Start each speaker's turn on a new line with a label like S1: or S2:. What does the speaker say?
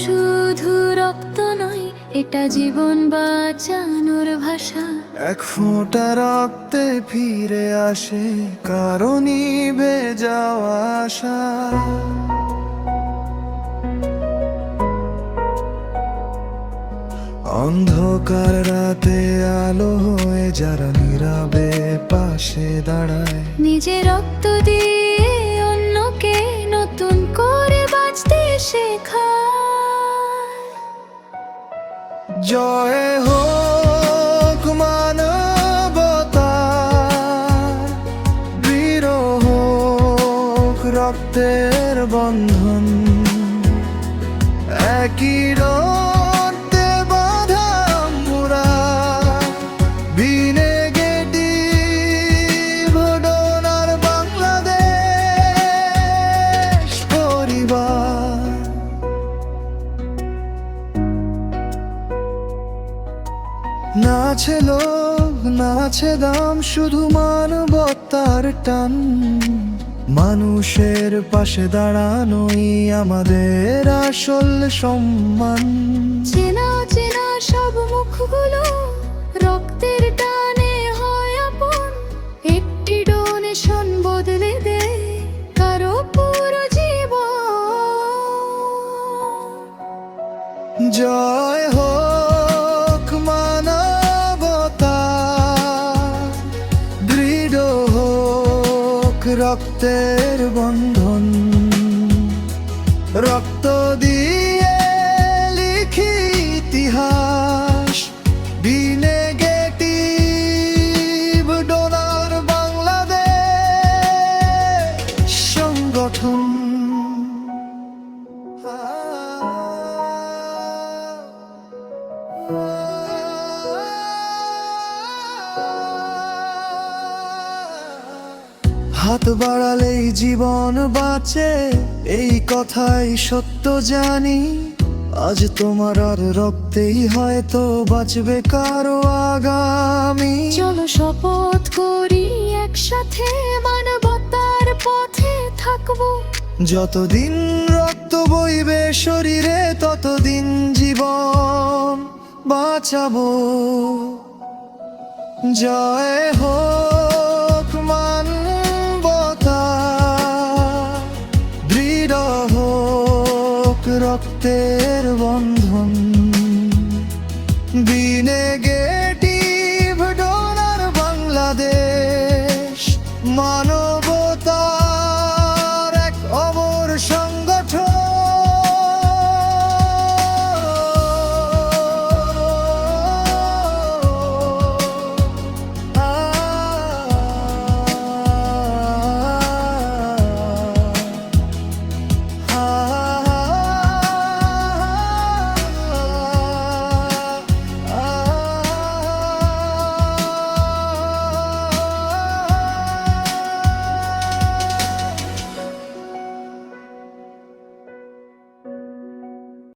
S1: শুধু রক্ত নয়, এটা জীবন বাঁচানোর ভাষা।
S2: এক ফোঁটা রক্তে ফিরে আসে কারো নিভে যাওয়া আশা। অন্ধকার রাতে আলো হয়ে যারা নীরবে পাশে দাঁড়ায়,
S1: নিজে রক্ত দিয়ে অন্যকে নতুন করে বাঁচতে শেখায়।
S2: জয় হোক মানবতার, দৃঢ় হোক রক্তের বন্ধন। একই রক্তে বাঁধা আমরা, বিনেগেটিভ ডোনার বাংলাদেশ পরিবার। না আছে লোভ, না আছে দাম, শুধু মানবতার টান। মানুষের পাশে দাঁড়ানোই আমাদের আসল সম্মান।
S1: চেনা চেনা সব মুখগুলো রক্তের টানে হয় আপন। একটি ডোনেশন বদলে দেয় কারো পুরো জীবন।
S2: জয় হোক মানবতা, দৃঢ় হোক রক্তের বন্ধন। রক্ত দিয়ে লিখি ইতিহাস, বিনেগেটিভ ডোনার বাংলাদেশ সংগঠন। হাত বাড়ালেই জীবন বাঁচে, এই কথাই সত্য জানি। আজ তোমার আর রক্তেই হয়তো বাঁচবে কারো আগামী।
S1: চলো শপথ করি একসাথে মানবতার পথে থাকবো।
S2: যতদিন রক্ত বইবে শরীরে ততদিন জীবন বাঁচাবো। জয় হোক মানবতা, দৃঢ় হোক রক্তের বন্ধন। বিনেগেটিভ ডোনার বাংলাদেশ মান